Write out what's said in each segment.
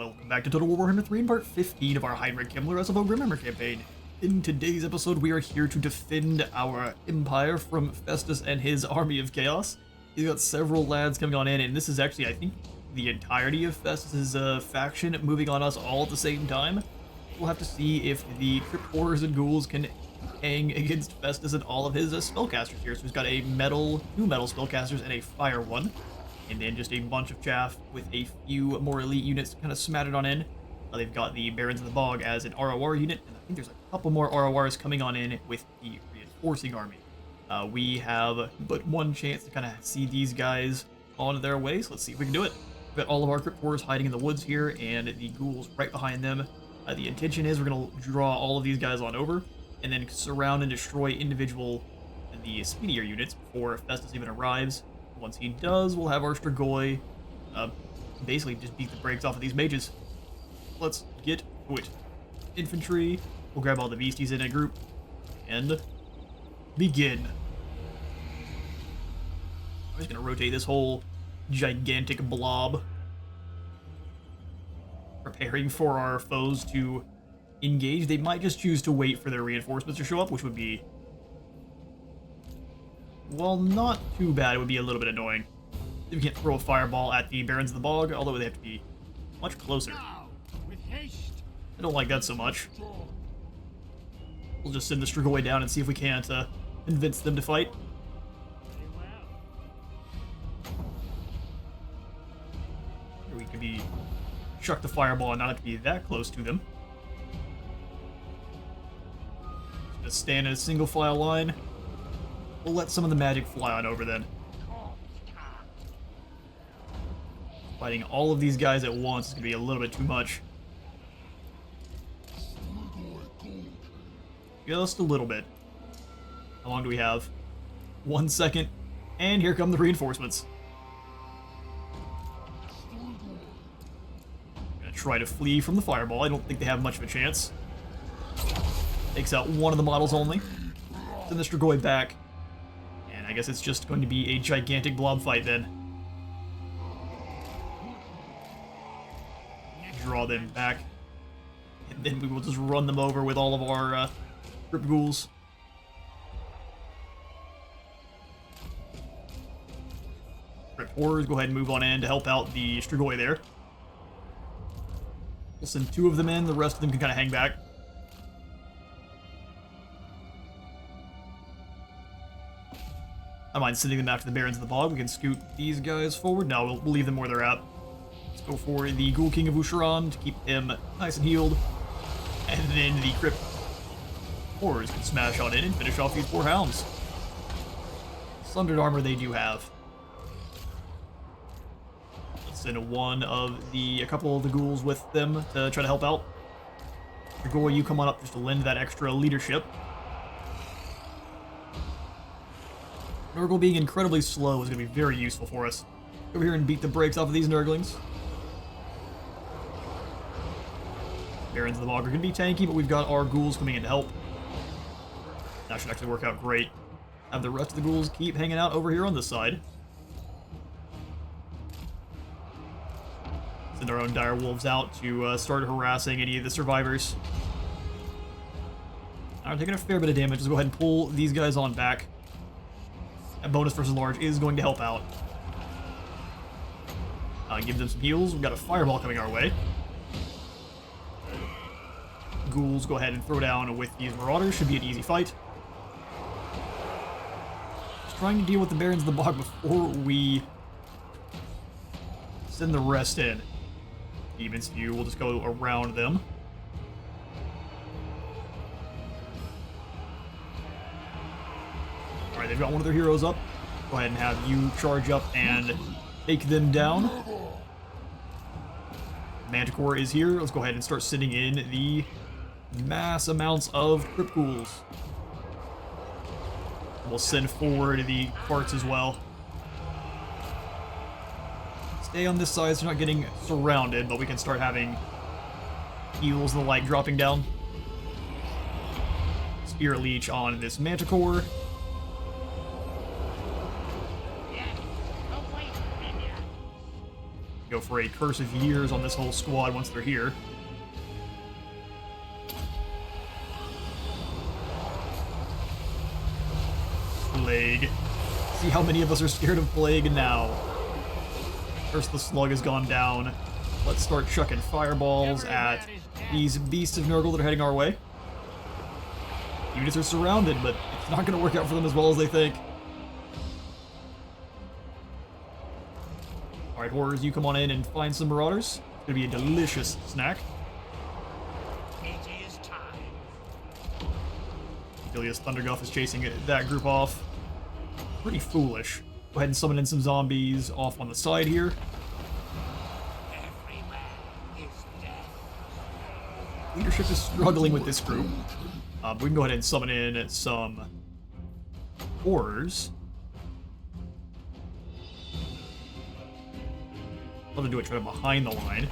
Welcome back to Total War Warhammer 3 in part 15 of our Heinrich Kemmler SFO Grimmhammer campaign. In today's episode, we are here to defend our empire from Festus and his army of chaos. He's got several lads coming on in, and this is actually, I think, the entirety of Festus's faction moving on us all at the same time. We'll have to see if the Crypt Horrors and Ghouls can hang against Festus and all of his spellcasters here. So he's got two metal spellcasters and a fire one. And then just a bunch of chaff with a few more elite units kind of smattered on in. They've got the Barons of the Bog as an ROR unit, and I think there's a couple more RORs coming on in with the reinforcing army. We have but one chance to kind of see these guys on their way, so let's see if we can do it. We've got all of our Crypt Horrors hiding in the woods here, and the Ghouls right behind them. The intention is we're going to draw all of these guys on over, and then surround and destroy the speedier units before Festus even arrives. Once he does, we'll have our Strigoi basically just beat the brakes off of these mages. Let's get to it. Infantry, we'll grab all the beasties in a group, and begin. I'm just going to rotate this whole gigantic blob, preparing for our foes to engage. They might just choose to wait for their reinforcements to show up, which would be, well, not too bad. It would be a little bit annoying if we can't throw a fireball at the Barons of the Bog, although they have to be much closer. I don't like that so much. We'll just send the Strigoi down and see if we can't convince them to fight. Or we could be chuck the fireball and not have to be that close to them. Just stand in a single file line. We'll let some of the magic fly on over then. Fighting all of these guys at once is going to be a little bit too much. Just a little bit. How long do we have? 1 second. And here come the reinforcements. I'm going to try to flee from the fireball. I don't think they have much of a chance. Takes out one of the models only. Send the Strigoi back. I guess it's just going to be a gigantic blob fight then. Draw them back. And then we will just run them over with all of our Crypt Ghouls. Crypt Horrors, go ahead and move on in to help out the Strigoi there. We'll send 2 of them in, the rest of them can kind of hang back. I don't mind sending them after the Barons of the Bog. We can scoot these guys forward. No, we'll leave them where they're at. Let's go for the Ghoul King of Usharan to keep him nice and healed. And then the Crypt Horrors can smash on in and finish off these poor hounds. Sundered armor they do have. Let's send a couple of the ghouls with them to try to help out. Strigoi, you come on up just to lend that extra leadership. Nurgle being incredibly slow is going to be very useful for us. Go over here and beat the brakes off of these Nurglings. Barons of the Bog are going to be tanky, but we've got our ghouls coming in to help. That should actually work out great. Have the rest of the ghouls keep hanging out over here on this side. Send our own dire wolves out to start harassing any of the survivors. Now, taking a fair bit of damage. Let's go ahead and pull these guys on back. And bonus versus large is going to help out. Give them some heals. We've got a fireball coming our way. Ghouls, go ahead and throw down with these marauders. Should be an easy fight. Just trying to deal with the Barons of the Bog before we send the rest in. Demon's View, we'll just go around them. Alright, they've got one of their heroes up. Go ahead and have you charge up and take them down. Manticore is here. Let's go ahead and start sending in the mass amounts of Crypt Ghouls. We'll send forward the carts as well. Stay on this side so we're not getting surrounded, but we can start having heals and the like dropping down. Spirit Leech on this Manticore. Go for a Curse of Years on this whole squad once they're here. Plague. See how many of us are scared of Plague now. First the slug has gone down. Let's start chucking fireballs at these beasts of Nurgle that are heading our way. Units are surrounded, but it's not going to work out for them as well as they think. Alright, Horrors, you come on in and find some Marauders. It's going to be a delicious snack. It is time. Ilias Thunderguff is chasing that group off. Pretty foolish. Go ahead and summon in some zombies off on the side here. Leadership is struggling with this group. But we can go ahead and summon in some Horrors. Love to do it try to behind the line.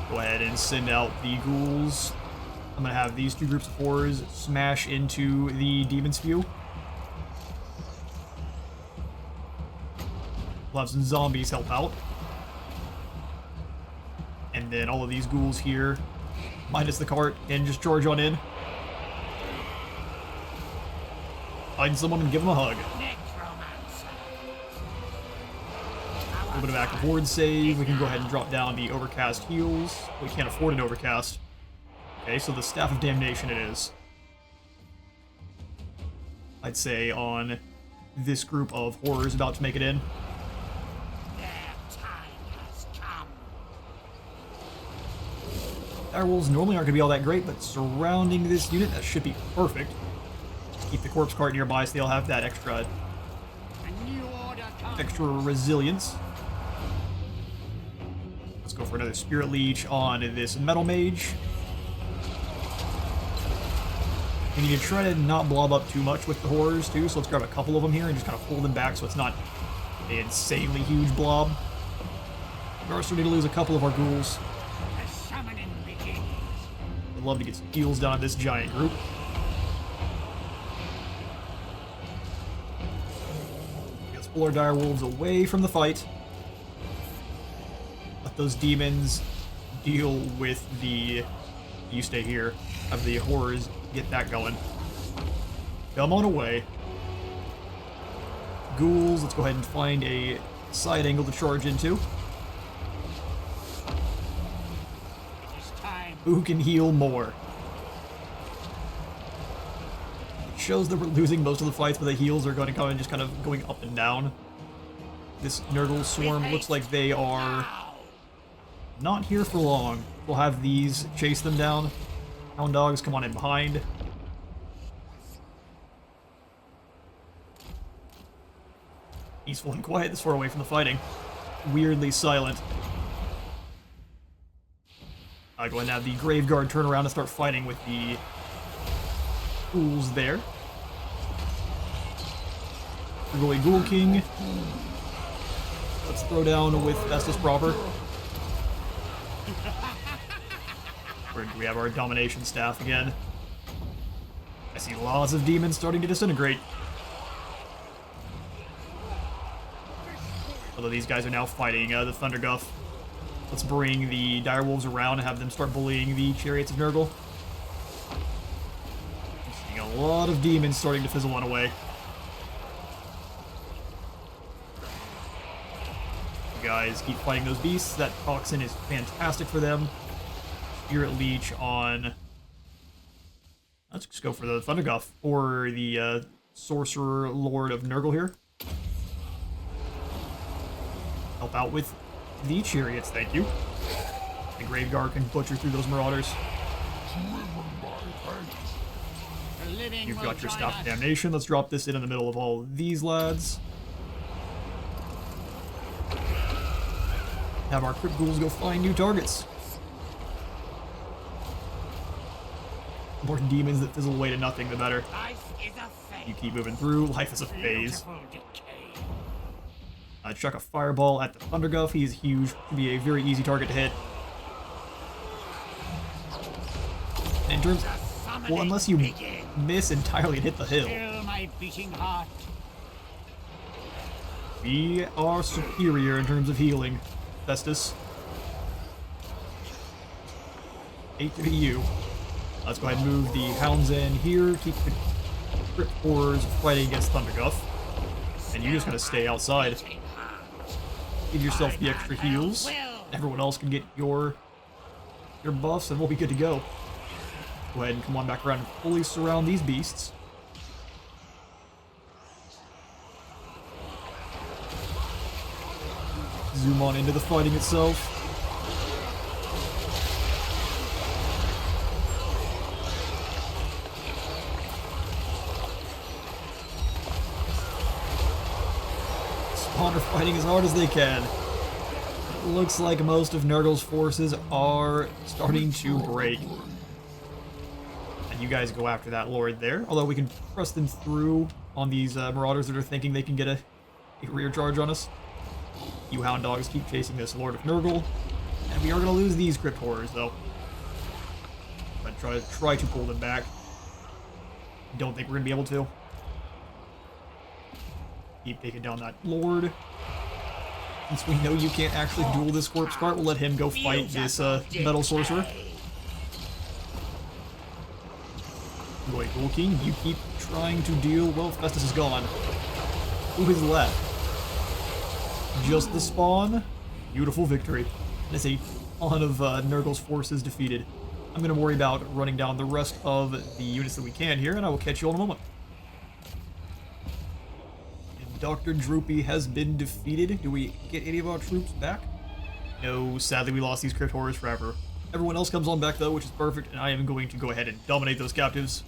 Go ahead and send out the ghouls. I'm gonna have these two groups of Horrors smash into the Demon Spew. We'll have some zombies help out. And then all of these ghouls here, minus the cart, and just charge on in. Find someone and give them a hug. A little bit of active horde save. We can go ahead and drop down the overcast heals. We can't afford an overcast. Okay, so the Staff of Damnation it is. I'd say on this group of Horrors about to make it in. Direwolves normally aren't going to be all that great, but surrounding this unit, that should be perfect. Just keep the corpse cart nearby so they'll have that extra resilience. Let's go for another Spirit Leech on this Metal Mage. We need to try to not blob up too much with the Horrors too, so let's grab a couple of them here and just kind of pull them back so it's not an insanely huge blob. We're also going to lose a couple of our ghouls. I'd love to get some heals down on this giant group. Let's pull our direwolves away from the fight. Let those demons deal with the... You stay here. Have the Horrors get that going. Come on away. Ghouls, let's go ahead and find a side angle to charge into. Who can heal more? It shows that we're losing most of the fights, but the heals are going to come and just kind of going up and down. This Nurgle swarm looks like they are not here for long. We'll have these chase them down. Hound dogs come on in behind. Peaceful and quiet this far away from the fighting. Weirdly silent. I go ahead and have the Graveguard turn around and start fighting with the ghouls there. We're going Ghoul King. Let's throw down with Festus proper. We have our Domination Staff again. I see lots of demons starting to disintegrate. Although these guys are now fighting the Thunderguff. Let's bring the Direwolves around and have them start bullying the Chariots of Nurgle. I'm seeing a lot of demons starting to fizzle on away. You guys keep fighting those beasts. That toxin is fantastic for them. Spirit Leech on... Let's just go for the Thunderguff or the Sorcerer Lord of Nurgle here. Help out with the Chariots, thank you. The Graveguard can butcher through those Marauders. You've got your Staff of Damnation. Let's drop this in the middle of all these lads. Have our Crypt Ghouls go find new targets. The more demons that fizzle away to nothing, the better. You keep moving through. Life is a phase. Chuck a fireball at the Thunderguff. He's huge. Should be a very easy target to hit. In terms, well, unless you miss entirely and hit the hill. We are superior in terms of healing, Festus. 8 to you. Let's go ahead and move the hounds in here. Keep the crypt horrors fighting against Thunderguff. And you're just gonna stay outside. Give yourself the extra heals. Everyone else can get your buffs and we'll be good to go. Go ahead and come on back around and fully surround these beasts. Zoom on into the fighting itself. Spawn are fighting as hard as they can. It looks like most of Nurgle's forces are starting to break. And you guys go after that Lord there. Although we can press them through on these Marauders that are thinking they can get a rear charge on us. You Hound Dogs keep chasing this Lord of Nurgle. And we are going to lose these Crypt Horrors, though. But try to pull them back. Don't think we're going to be able to. Keep taking down that Lord. Since we know you can't actually duel this Corpse Cart, we'll let him go fight this Metal Sorcerer. Boy, Ghoul King, you keep trying to deal. Well, Festus is gone. Who is left? Just the spawn. Beautiful victory. That's a ton of Nurgle's forces defeated. I'm going to worry about running down the rest of the units that we can here, and I will catch you all in a moment. And Dr. Droopy has been defeated. Do we get any of our troops back? No, sadly we lost these Crypt Horrors forever. Everyone else comes on back though, which is perfect, and I am going to go ahead and dominate those captives.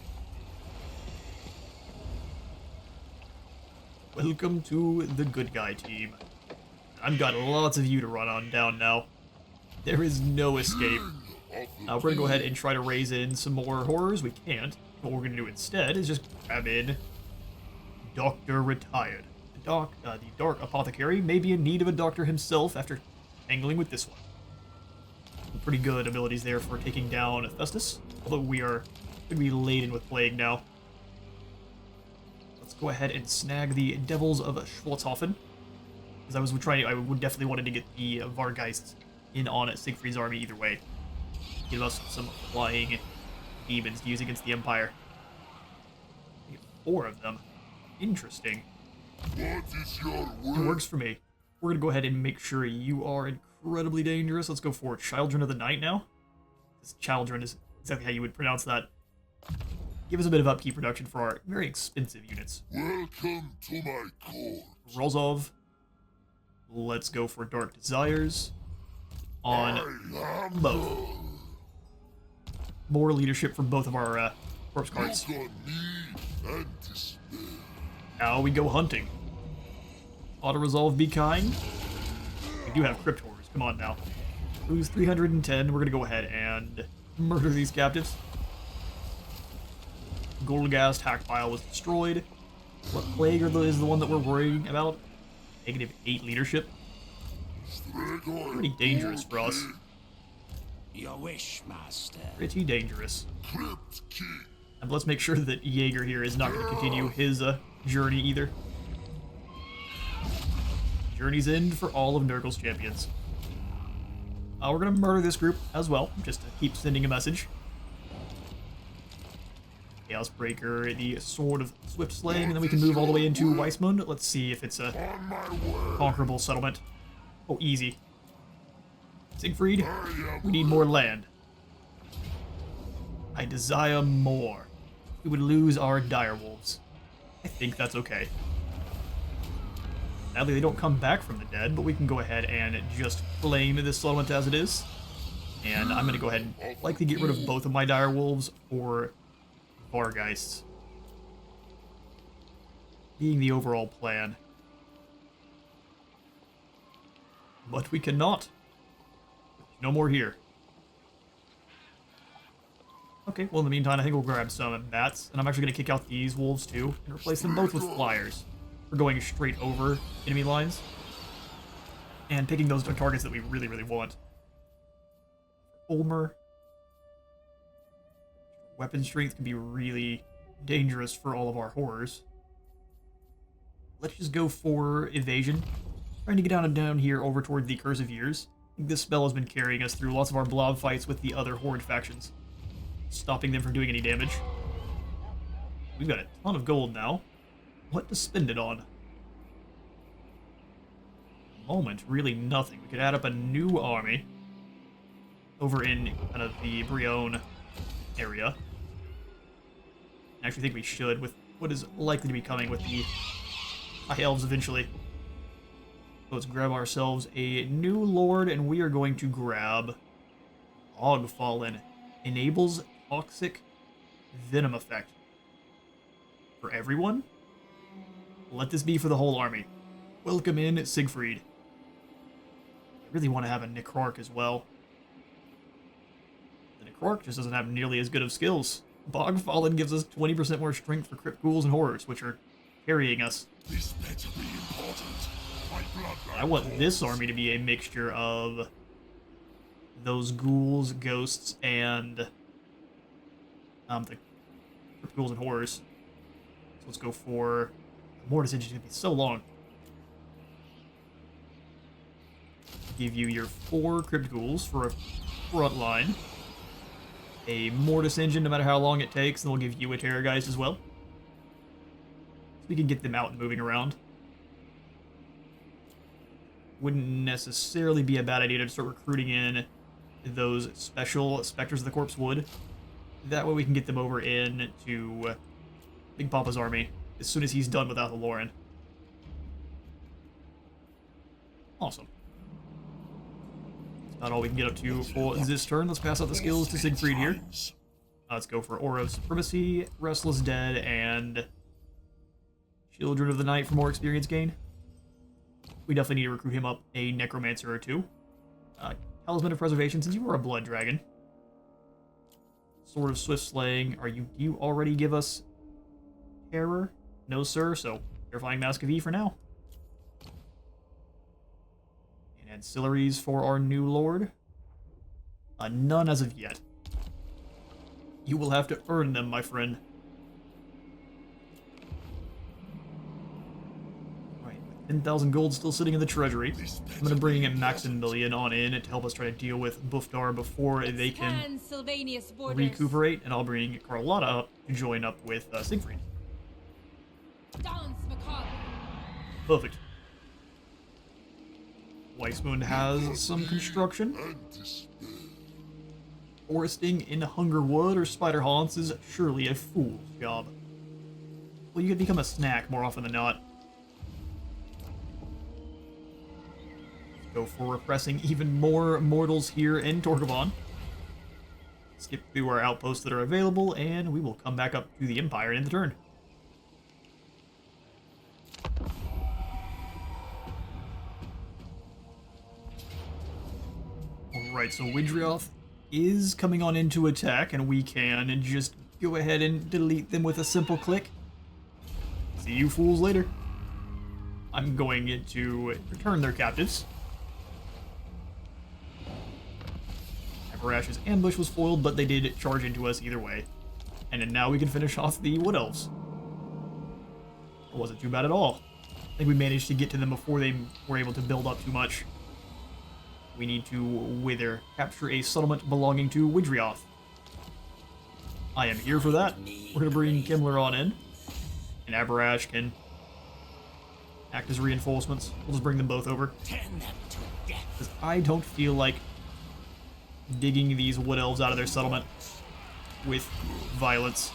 Welcome to the good guy team. I've got lots of you to run on down now. There is no escape. We're going to go ahead and try to raise in some more horrors. We can't. What we're going to do instead is just grab in Doctor Retired. The Dark Apothecary may be in need of a doctor himself after angling with this one. Some pretty good abilities there for taking down Festus, although we are going to be laden with Plague now. Let's go ahead and snag the Devils of Schwarzhofen. Because I would definitely wanted to get the Vargeists in on Siegfried's army either way. Give us some flying demons to use against the Empire. I get 4 of them. Interesting. It works for me. We're going to go ahead and make sure you are incredibly dangerous. Let's go for Children of the Night now. This Children is exactly how you would pronounce that. Give us a bit of upkeep reduction for our very expensive units. Welcome to my court. Rozov. Let's go for Dark Desires on both. More leadership from both of our corpse cards. Now we go hunting. Auto-resolve, be kind. We do have Crypt Horrors. Come on now. Lose 310. We're going to go ahead and murder these captives. Goldgast Hackpile was destroyed. What Plague is the one that we're worrying about? -8 leadership. Pretty dangerous for us. Your wish, master. Pretty dangerous. And let's make sure that Jaeger here is not going to continue his journey either. Journey's end for all of Nurgle's champions. We're going to murder this group as well, just to keep sending a message. Chaos Breaker, the Sword of Swift Slaying, and then we can move all the way into Weissmund. Let's see if it's a conquerable settlement. Oh, easy. Siegfried, we need more land. I desire more. We would lose our direwolves. I think that's okay. Sadly, they don't come back from the dead, but we can go ahead and just claim this settlement as it is. And I'm going to go ahead and likely get rid of both of my direwolves for Vargeists being the overall plan. But we cannot. No more here. Okay, well in the meantime I think we'll grab some bats, and I'm actually going to kick out these wolves too, and replace them both with flyers. We're going straight over enemy lines, and picking those targets that we really, really want. Ulmer. Weapon strength can be really dangerous for all of our horrors. let's just go for evasion. Trying to get down here over toward the Curse of Years. I think this spell has been carrying us through lots of our blob fights with the other Horde factions, stopping them from doing any damage. We've got a ton of gold now. What to spend it on? Moment, really nothing. We could add up a new army over in kind of the Brion area. I actually think we should, with what is likely to be coming with the High Elves eventually. So let's grab ourselves a new Lord, and we are going to grab Hogfallen. Enables Toxic Venom Effect. For everyone? Let this be for the whole army. Welcome in, Siegfried. I really want to have a Necrarch as well. The Necrarch just doesn't have nearly as good of skills. Bogfallen gives us 20% more strength for crypt ghouls and horrors, which are carrying us. This better be important. My bloodline I want this army to be a mixture of those ghouls, ghosts, and the crypt ghouls and horrors. So let's go for Mortis Engine. It's gonna be so long. Give you your 4 crypt ghouls for a front line. A Mortis Engine, no matter how long it takes, and we'll give you a Terrorgeist as well. So we can get them out and moving around. Wouldn't necessarily be a bad idea to start recruiting in those special Spectres of the Corpse Wood. That way we can get them over in to Big Papa's army as soon as he's done without the Lauren. Awesome. That's about all we can get up to for this turn. Let's pass out the skills to Siegfried here. Let's go for Aura of Supremacy, Restless Dead, and Children of the Night for more experience gain. We definitely need to recruit him up a Necromancer or 2. Talisman of Preservation, since you are a Blood Dragon. Sword of Swift Slaying. Do you already give us Terror? No, sir, so Terrifying Mask of E for now. And ancillaries for our new Lord. None as of yet. You will have to earn them, my friend. Alright, 10,000 gold still sitting in the treasury. I'm going to bring Maximilian on in to help us try to deal with Bufdar before they can recuperate, and I'll bring Carlotta up to join up with Siegfried. Perfect. Weissmund has some construction. Foresting in Hungerwood or Spider Haunts is surely a fool's job. Well, you could become a snack more often than not. Let's go for repressing even more mortals here in Torgavon. Skip through our outposts that are available, and we will come back up to the Empire in the turn. Alright, so Widrioth is coming on into attack, and we can just go ahead and delete them with a simple click. See you fools later. I'm going to return their captives. Aberash's ambush was foiled, but they did charge into us either way. And then now we can finish off the Wood Elves. It wasn't too bad at all. I think we managed to get to them before they were able to build up too much. We need to wither, capture a settlement belonging to Widrioth. I am here for that. We're going to bring Kemmler on in. And Aberash can act as reinforcements. We'll just bring them both over. Because I don't feel like digging these Wood Elves out of their settlement with violence.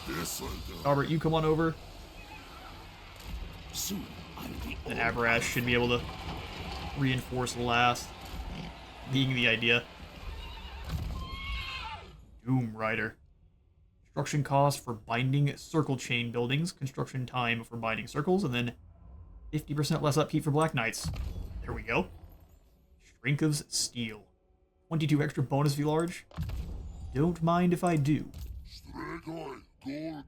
Albert, you come on over. And Aberash should be able to reinforce last. Being the idea. Doom Rider. Construction cost for binding circle chain buildings. Construction time for binding circles. And then 50% less upkeep for Black Knights. There we go. Shrink of Steel. 22 extra bonus v large. Don't mind if I do. Yeah,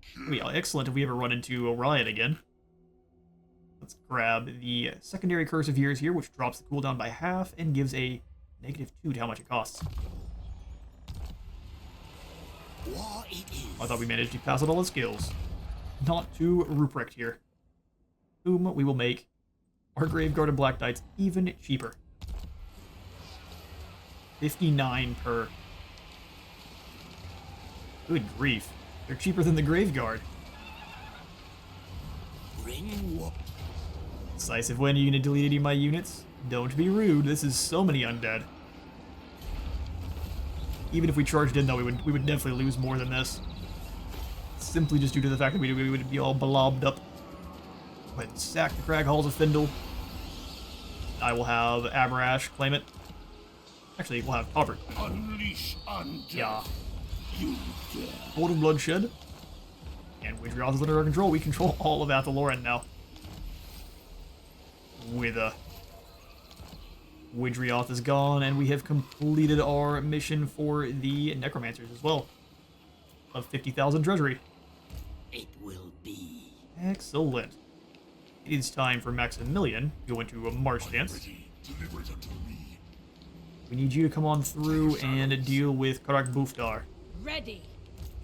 excellent if we ever run into Orion again. Let's grab the secondary Curse of Years here, which drops the cooldown by half and gives a -2 to how much it costs. I thought we managed to pass out all the skills. Not to Ruprecht here. Boom, we will make our Graveguard and Black Knights even cheaper. 59 per. Good grief. They're cheaper than the Graveguard. Decisive win. Are you going to delete any of my units? Don't be rude. This is so many undead. Even if we charged in, though, we would definitely lose more than this. Simply just due to the fact that we would be all blobbed up. Go ahead and sack the Crag Halls of Findle. I will have Abrash claim it. Actually, we'll have Tauber. Unleash undead. Yeah. You dare. Golden Bloodshed. And Widrioth is under our control. We control all of Athaloran now. With Widrioth is gone, and we have completed our mission for the Necromancers as well. Of 50,000 treasury. It will be. Excellent. It is time for Maximilian to go into a march dance. Ready. Deliver it unto me. We need you to come on through and deal with Karak Buftar. Ready.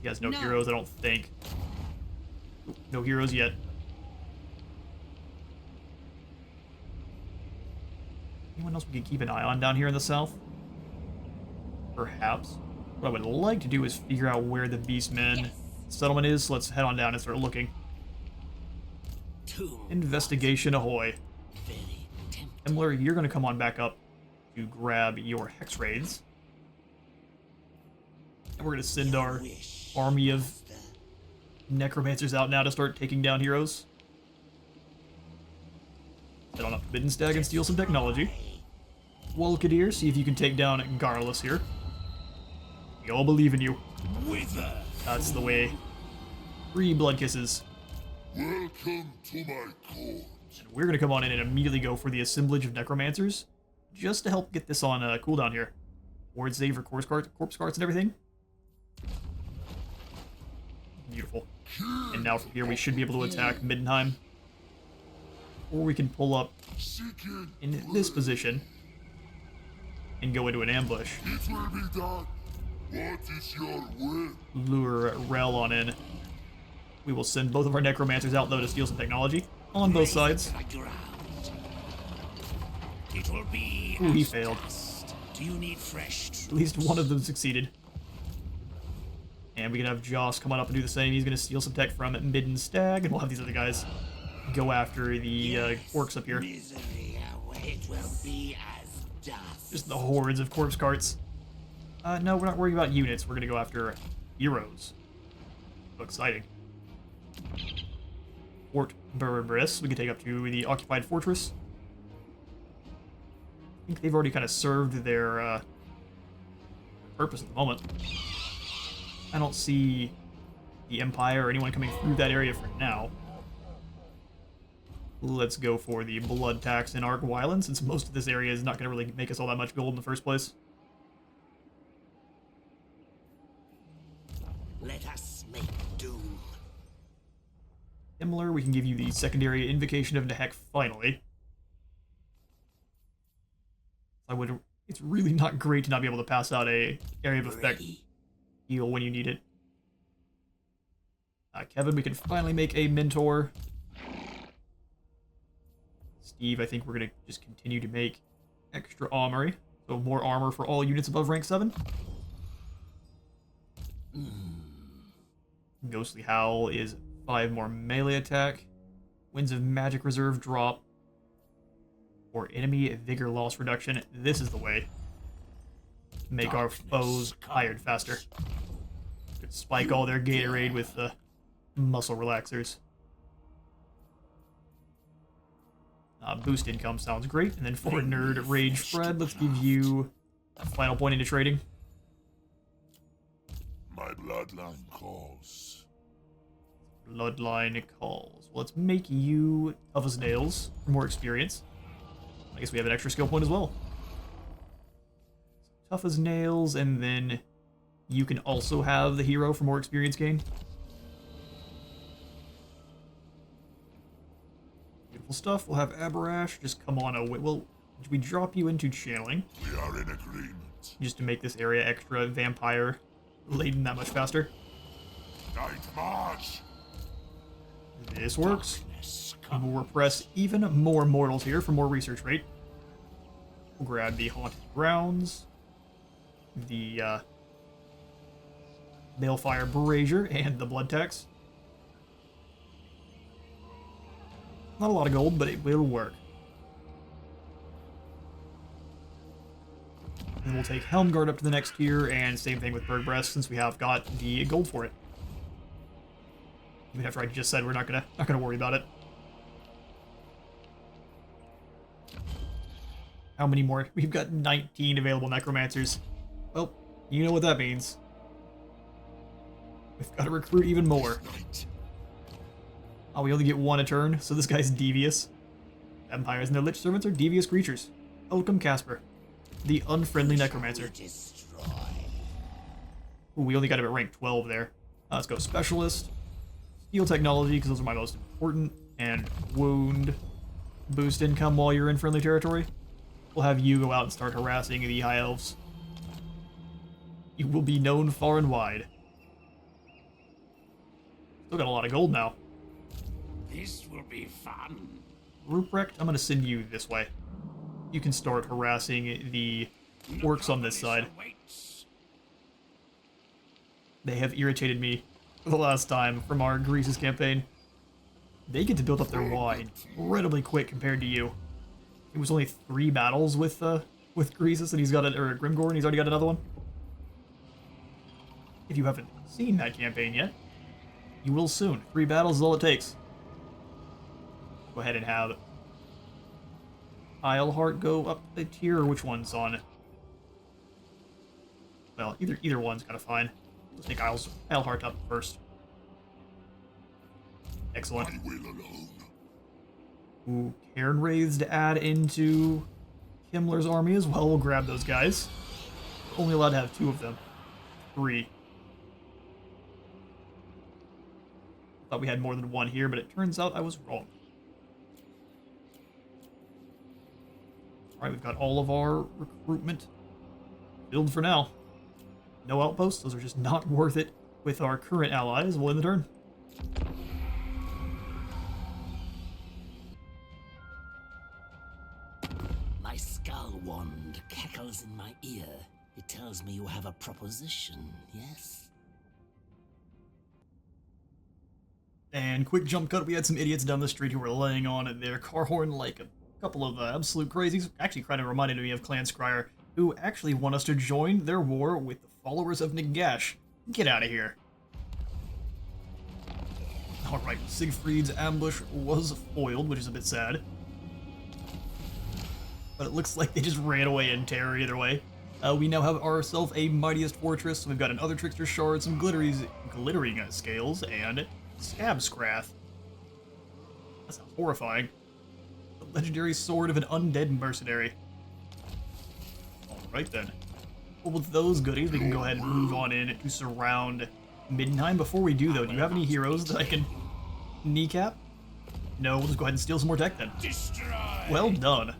He has no No. heroes, I don't think. No heroes yet. Anyone else we can keep an eye on down here in the south? Perhaps. What I would like to do is figure out where the Beastmen settlement is, so let's head on down and start looking. Investigation ahoy. Very tempting. Kemmler, you're going to come on back up to grab your Hex Raids. And we're going to send our army of Necromancers out now to start taking down heroes. Head on up to Biddenstag and steal some technology. Wolkadir, see if you can take down Garlus here. We all believe in you. Wither. That's the way. 3 blood kisses. Welcome to my court. And we're going to come on in and immediately go for the assemblage of Necromancers, just to help get this on cooldown here. Ward save for corpse carts and everything. Beautiful. And now from here we should be able to attack Middenheim. Or we can pull up in this position and go into an ambush. It will be done. What is your will? Lure Rel on in. We will send both of our Necromancers out, though, to steal some technology. On both sides. It will be. Ooh, he failed. Do you need fresh? At least one of them succeeded. And we can have Joss come on up and do the same. He's going to steal some tech from Midden Stag, and we'll have these other guys go after the orcs up here. Misery away. It will be as dust. Just the hordes of corpse carts. No, we're not worrying about units. We're going to go after heroes. So exciting. Fort Burabris, we can take up to the occupied fortress. I think they've already kind of served their purpose at the moment. I don't see the Empire or anyone coming through that area for now. Let's go for the blood tax in Argwylan, since most of this area is not going to really make us all that much gold in the first place. Let us make doom. Himmler, we can give you the secondary invocation of Nehek finally. It's really not great to not be able to pass out a area of effect Ready. heal when you need it. Kevin, we can finally make a mentor. Steve, I think we're going to just continue to make extra armory. So more armor for all units above rank 7. Ghostly Howl is 5 more melee attack. Winds of Magic Reserve drop. Or enemy vigor loss reduction. This is the way. Make our foes tired faster. Could spike all their Gatorade with the muscle relaxers. Boost income sounds great. And then for Nerd Rage Fred, let's give you a final point into trading. My bloodline calls. Bloodline calls. Well, let's make you tough as nails for more experience. I guess we have an extra skill point as well. Tough as nails, and then you can also have the hero for more experience gain. Beautiful stuff. We'll have Abarash just come on we drop you into channeling We are in agreement. just to make this area extra vampire laden that much faster. Night march. This works. Darkness And we'll repress even more mortals here for more research rate. We'll grab the Haunted Grounds, the Balefire Brazier, and the Blood Tax. Not a lot of gold, but it will work. And we'll take Helmguard up to the next tier, and same thing with Bergbreast, since we have got the gold for it. Even after I just said we're not gonna worry about it. How many more? We've got 19 available Necromancers. Well, you know what that means. We've got to recruit even more. Oh, we only get one a turn, so this guy's devious. Vampires and their Lich Servants are devious creatures. Welcome, Casper, the unfriendly Necromancer. Ooh, we only got him at rank 12 there. Let's go Specialist, Steel Technology, because those are my most important, and Wound. Boost income while you're in friendly territory. We'll have you go out and start harassing the High Elves. You will be known far and wide. Still got a lot of gold now. This will be fun. Ruprecht, I'm going to send you this way. You can start harassing the orcs on this side. They have irritated me for the last time from our Greases campaign. They get to build up their wine incredibly quick compared to you. It was only 3 battles with Greases, and he's got or Grimgor, and he's already got another one. If you haven't seen that campaign yet, you will soon. 3 battles is all it takes. Go ahead and have Isleheart go up the tier, or which one's on? Well, either one's kind of fine. Let's take Isleheart up first. Excellent. I will alone. Ooh, Cairn Wraiths to add into Himmler's army as well. We'll grab those guys. Only allowed to have 2 of them. 3. Thought we had more than 1 here, but it turns out I was wrong. Alright, we've got all of our recruitment filled for now. No outposts, those are just not worth it with our current allies. We'll end the turn. My skull wand cackles in my ear. It tells me you have a proposition, yes? And quick jump cut, we had some idiots down the street who were laying on their car horn like a couple of absolute crazies. Actually kind of reminded me of Clan Scryer, who actually want us to join their war with the followers of Nagash. Get out of here. Alright, Siegfried's ambush was foiled, which is a bit sad. But it looks like they just ran away in terror either way. We now have ourselves a Mightiest Fortress, so we've got another Trickster Shard, some glittering scales, and Scab Scrath. That sounds horrifying. The legendary sword of an undead mercenary. Alright then. Well, with those goodies, we can go ahead and move on in to surround Middenheim. Before we do, though, do you have any heroes that I can kneecap? No, we'll just go ahead and steal some more tech then. Destroy. Well done.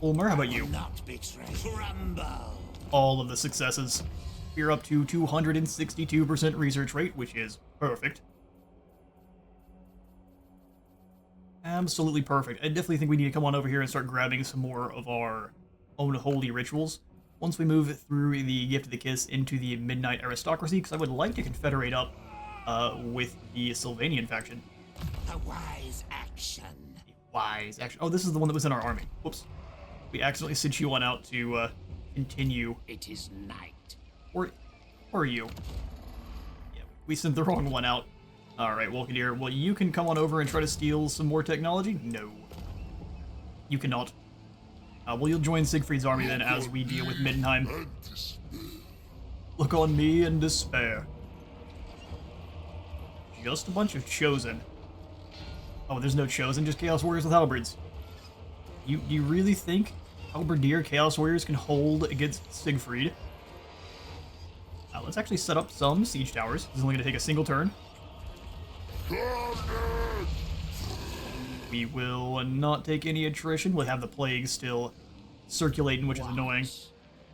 Ulmer, how about you? Not betray. Crumble. All of the successes. We're up to 262% research rate, which is perfect. Absolutely perfect. I definitely think we need to come on over here and start grabbing some more of our own holy rituals once we move through the Gift of the Kiss into the Midnight Aristocracy, because I would like to confederate up with the Sylvanian faction. A wise action. Wise action. Oh, this is the one that was in our army. Whoops. We accidentally sent you on out to continue. It is night. Or are you? Yeah, we sent the wrong one out. Alright, Wolkadir. Well, you can come on over and try to steal some more technology? No. You cannot. Well, you'll join Siegfried's army then as we deal with Middenheim. And despair. Look on me and despair. Just a bunch of Chosen. Oh, there's no Chosen, just Chaos Warriors with halberds. Do you really think Halberdier Chaos Warriors can hold against Siegfried? Let's actually set up some siege towers. This is only going to take a single turn. Carnage! We will not take any attrition. We'll have the plague still circulating, which is annoying.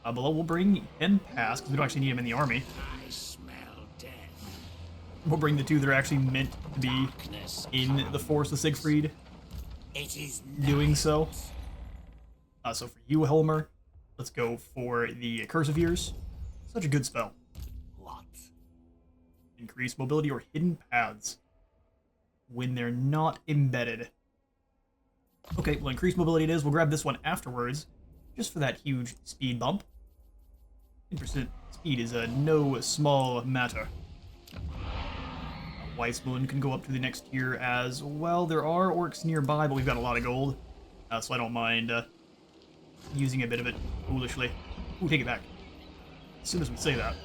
But we'll bring him past, because we don't actually need him in the army. I smell death. We'll bring the 2 that are actually meant to be in the force of Siegfried It is doing so. So for you, Helmer, let's go for the Curse of Years. Such a good spell. what? Increase mobility or hidden paths when they're not embedded. Okay, well, increased mobility it is. We'll grab this one afterwards, just for that huge speed bump. 10% speed is no small matter. Weissmoon can go up to the next tier as well. There are orcs nearby, but we've got a lot of gold, so I don't mind using a bit of it foolishly. Ooh, take it back. As soon as we say that,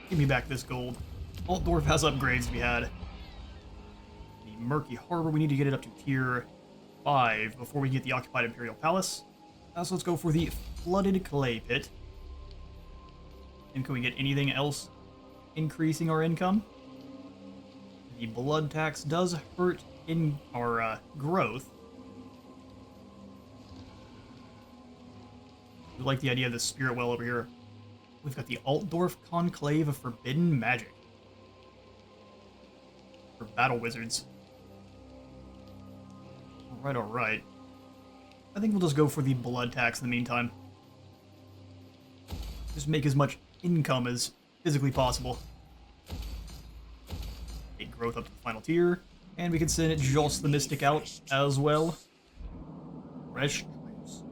give me back this gold. Altdorf has upgrades to be had. The Murky Harbor, we need to get it up to tier 5 before we get the Occupied Imperial Palace. So let's go for the Flooded Clay Pit. And can we get anything else increasing our income? The blood tax does hurt in our growth. I like the idea of the Spirit Well over here. We've got the Altdorf Conclave of Forbidden Magic. For Battle Wizards. Alright, alright. I think we'll just go for the blood tax in the meantime. Just make as much income as physically possible. Take growth up to the final tier. And we can send Joss the Mystic out as well. Fresh troops.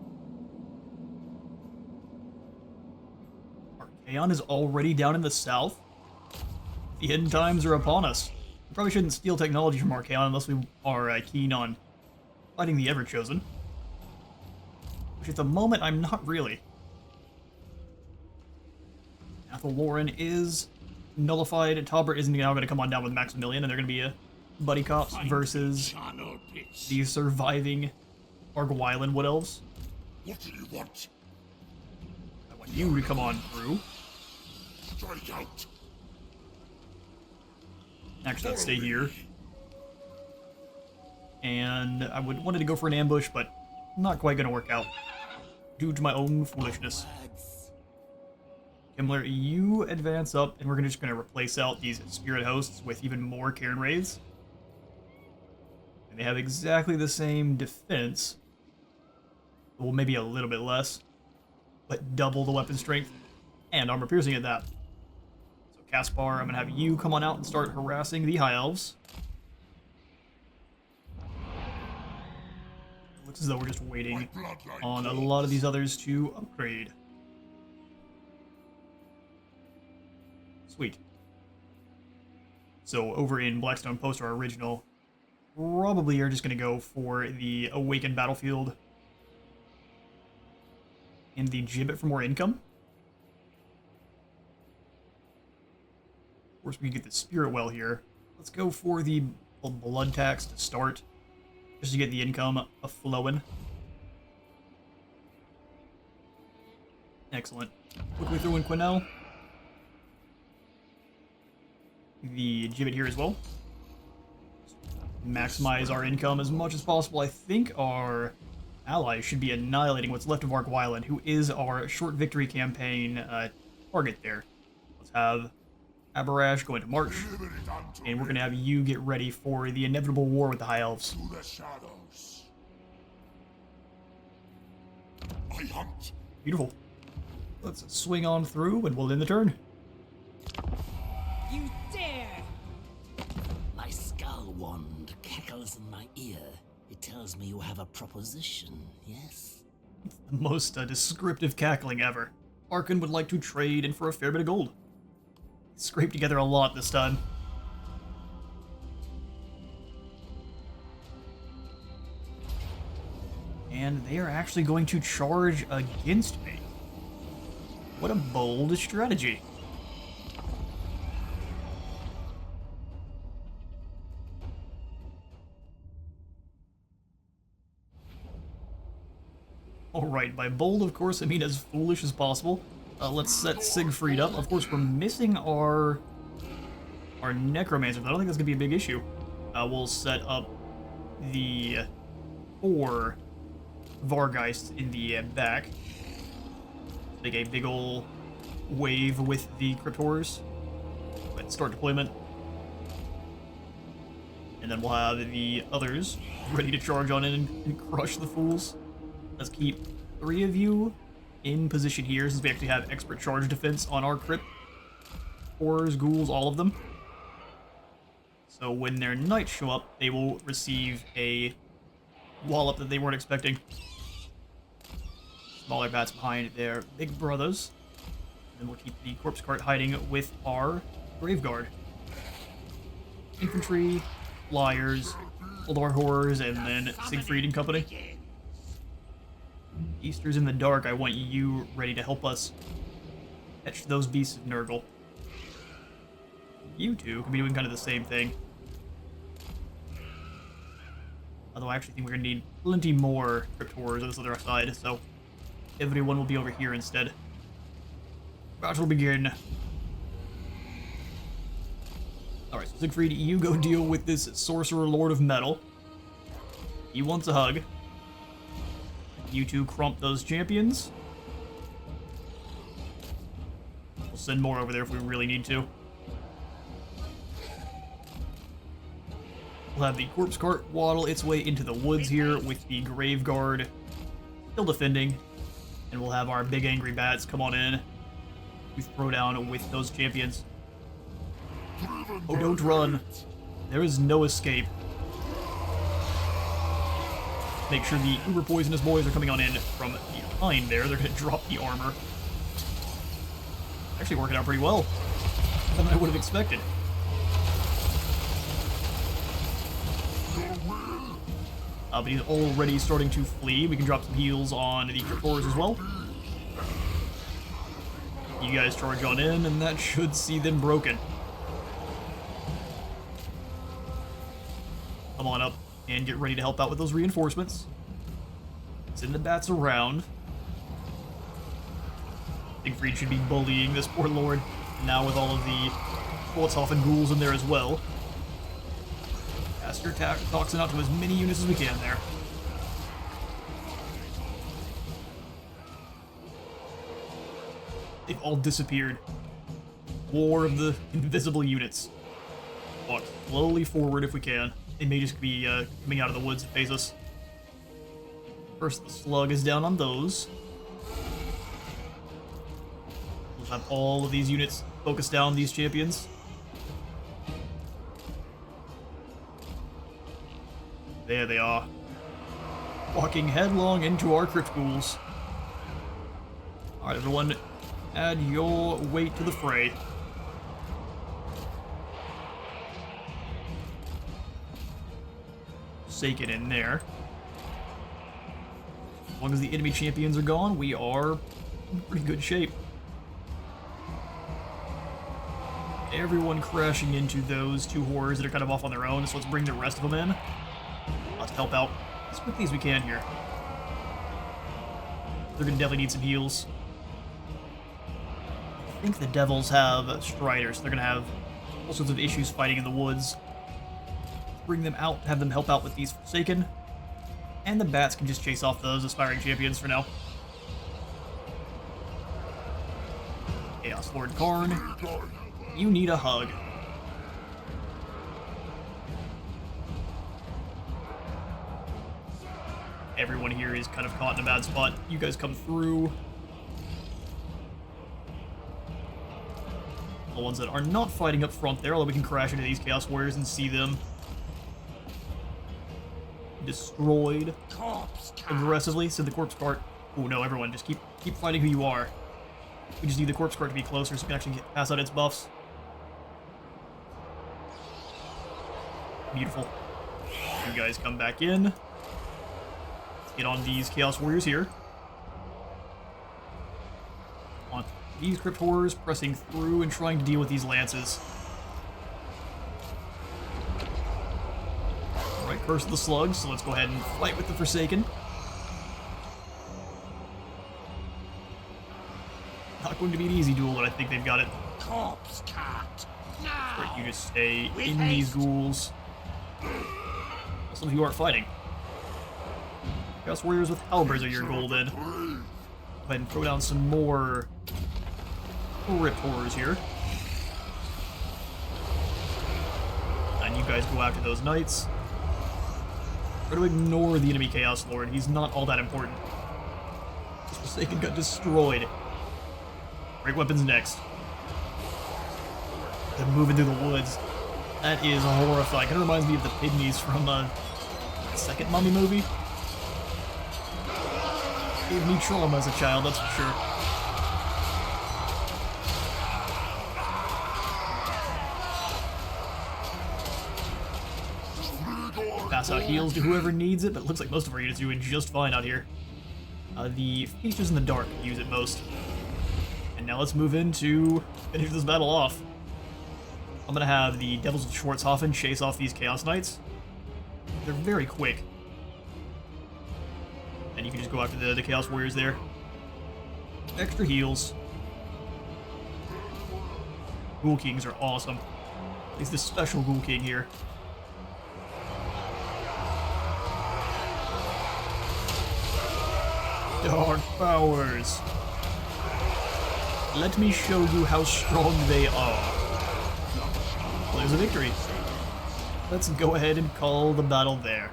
Archaon is already down in the south. The end times are upon us. We probably shouldn't steal technology from Archaon unless we are keen on fighting the Everchosen. Which at the moment, I'm not really. Athelloren is nullified. Tauber isn't now going to come on down with Maximilian, and they're going to be a buddy cops versus the surviving Argwylan Wood Elves. What do you want? I want you to come on through. Strike out. Actually, let's stay here. And I wanted to go for an ambush, but not quite going to work out. Due to my own foolishness. Kemmler, you advance up, and we're just going to replace out these spirit hosts with even more Cairn Wraiths. And they have exactly the same defense. Well, maybe a little bit less. But double the weapon strength. And armor piercing at that. So Caspar, I'm going to have you come on out and start harassing the High Elves. Looks as though we're just waiting on a lot of these others to upgrade. Sweet. So over in Blackstone Post, our original, probably are just going to go for the Awakened Battlefield and the Gibbet for more income. Of course, we can get the Spirit Well here. Let's go for the Blood Tax to start, just to get the income flowing. Excellent. Quickly throw in Quinnell. The Gibbet here as well. Maximize our income as much as possible. I think our allies should be annihilating what's left of Argwylan, who is our short victory campaign target there. Let's have Abarash go into March, and we're going to have you get ready for the inevitable war with the High Elves. To the shadows. I hunt. Beautiful. Let's swing on through, and we'll end the turn. You dare! My skull wand cackles in my ear. It tells me you have a proposition, yes? The most descriptive cackling ever. Arkan would like to trade in for a fair bit of gold. Scraped together a lot this time. And they are actually going to charge against me. What a bold strategy. Alright, by bold, of course, I mean as foolish as possible. Let's set Siegfried up. Of course, we're missing our Necromancer, but I don't think that's going to be a big issue. We'll set up the 4 Vargeists in the back. Make a big ol' wave with the Cryptors. Let's start deployment. And then we'll have the others ready to charge on in and crush the fools. Let's keep 3 of you in position here, since we actually have expert charge defense on our crypt. Horrors, ghouls, all of them. So when their knights show up, they will receive a wallop that they weren't expecting. Smaller bats behind their big brothers. And then we'll keep the corpse cart hiding with our grave guard. Infantry, flyers, Eldar horrors, and then Siegfried and company. Easter's in the dark. I want you ready to help us catch those beasts of Nurgle. You two can be doing kind of the same thing. Although I actually think we're going to need plenty more crypt horrors on this other side, so everyone will be over here instead. Battle will begin. Alright, so Siegfried, you go deal with this Sorcerer Lord of Metal. He wants a hug. You two crump those champions. We'll send more over there if we really need to. We'll have the corpse cart waddle its way into the woods here with the grave guard still defending. And we'll have our big angry bats come on in to throw down with those champions. Oh, don't run. There is no escape. Make sure the uber poisonous boys are coming on in from behind there. They're going to drop the armor. Actually working out pretty well. Better than I would have expected. But he's already starting to flee. We can drop some heals on the Cryptors as well. You guys charge on in, and that should see them broken. Come on up and get ready to help out with those reinforcements. Send the bats around. Siegfried should be bullying this poor lord now with all of the Volthoff and ghouls in there as well. Cast your toxin out to as many units as we can there. They've all disappeared. War of the invisible units. Walk slowly forward if we can. They may just be coming out of the woods to face us. First, the slug is down on those. We'll have all of these units focus down these champions. There they are. Walking headlong into our crypt ghouls. Alright, everyone, add your weight to the fray. Sake it in there. As long as the enemy champions are gone, we are in pretty good shape. Everyone crashing into those 2 horrors that are kind of off on their own, so let's bring the rest of them in. Let's help out as quickly as we can here. They're gonna definitely need some heals. I think the devils have Striders, so they're gonna have all sorts of issues fighting in the woods. Bring them out, have them help out with these Forsaken. And the bats can just chase off those aspiring champions for now. Chaos Lord Karn, you need a hug. Everyone here is kind of caught in a bad spot. You guys come through. The ones that are not fighting up front there, although we can crash into these Chaos Warriors and see them destroyed aggressively. So the corpse cart. Oh no, everyone, just keep fighting who you are. We just need the corpse cart to be closer so we can actually pass out its buffs. Beautiful. You guys come back in. Let's get on these Chaos Warriors here. Want these Crypt Horrors pressing through and trying to deal with these lances. Alright, Curse of the Slugs, so let's go ahead and fight with the Forsaken. Not going to be an easy duel, but I think they've got it. Corpse cart. No. Right, you just stay in these ghouls. Some of you aren't fighting. Chaos Warriors with halberds are your goal then. Go ahead and throw down some more Crypt Horrors here. And you guys go after those knights. Try to ignore the enemy Chaos Lord. He's not all that important. This Forsaken got destroyed. Break weapons next. They're moving through the woods. That is horrifying. Kind of reminds me of the pygmies from the second Mummy movie. Gave me trauma as a child, that's for sure. Pass out heals to whoever needs it, but it looks like most of our units are doing just fine out here. The features in the dark use it most. And now let's move in to finish this battle off. I'm gonna have the Devils of Schwarzhofen chase off these Chaos Knights. They're very quick. And you can just go after the Chaos Warriors there. Extra heals. Ghoul Kings are awesome. At least this special Ghoul King here. Dark powers. Let me show you how strong they are. Well, there's a victory. Let's go ahead and call the battle there.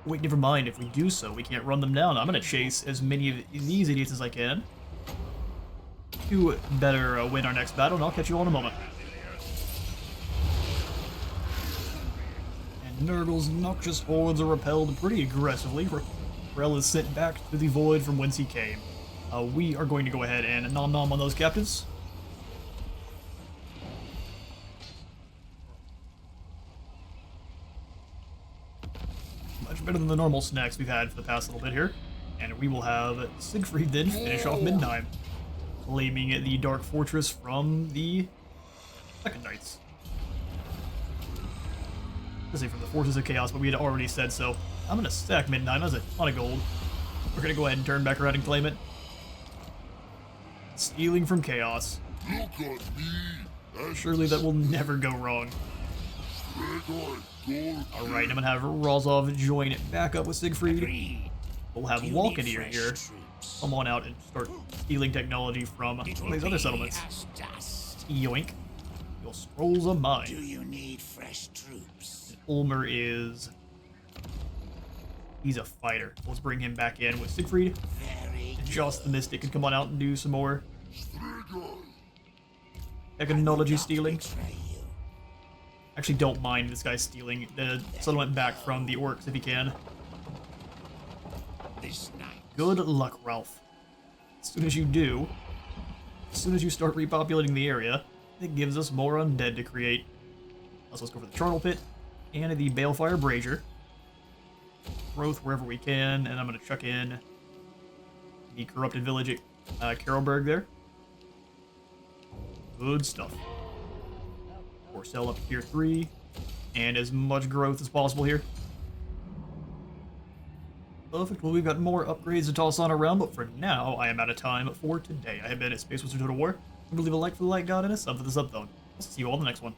Wait, never mind. If we do so, we can't run them down. I'm going to chase as many of these idiots as I can to better win our next battle, and I'll catch you all in a moment. And Nurgle's noxious hordes are repelled pretty aggressively. Krell is sent back to the void from whence he came. We are going to go ahead and nom-nom on those captives. Much better than the normal snacks we've had for the past little bit here. And we will have Siegfried then finish off Midnight, claiming the Dark Fortress from the Second Knights. I say from the Forces of Chaos, but we had already said so. I'm going to stack Midnight. That's a ton of gold. We're going to go ahead and turn back around and claim it. Stealing from Chaos. Look at me. Surely that will never go wrong. Alright, I'm going to have Rozov join it back up with Siegfried. We'll have Walkenir here come on out and start stealing technology from these other settlements. Yoink. Your scrolls of mine. Do you need fresh troops? And Ulmer is... he's a fighter. Let's bring him back in with Siegfried. And Joss the Mystic can come on out and do some more technology stealing. Actually, don't mind this guy stealing the settlement back from the orcs if he can. Good luck, Ralph. As soon as you do, as soon as you start repopulating the area, it gives us more undead to create. Also, let's go for the Charnel Pit and the Balefire Brazier. Growth wherever we can, and I'm going to chuck in the Corrupted Village at Carolberg there. Good stuff. Or sell up to tier 3, and as much growth as possible here. Perfect. Well, we've got more upgrades to toss on around, but for now, I am out of time for today. I have been at Space Wizard Total War. Remember to leave a like for the light god and a sub for the sub though. I'll see you all in the next one.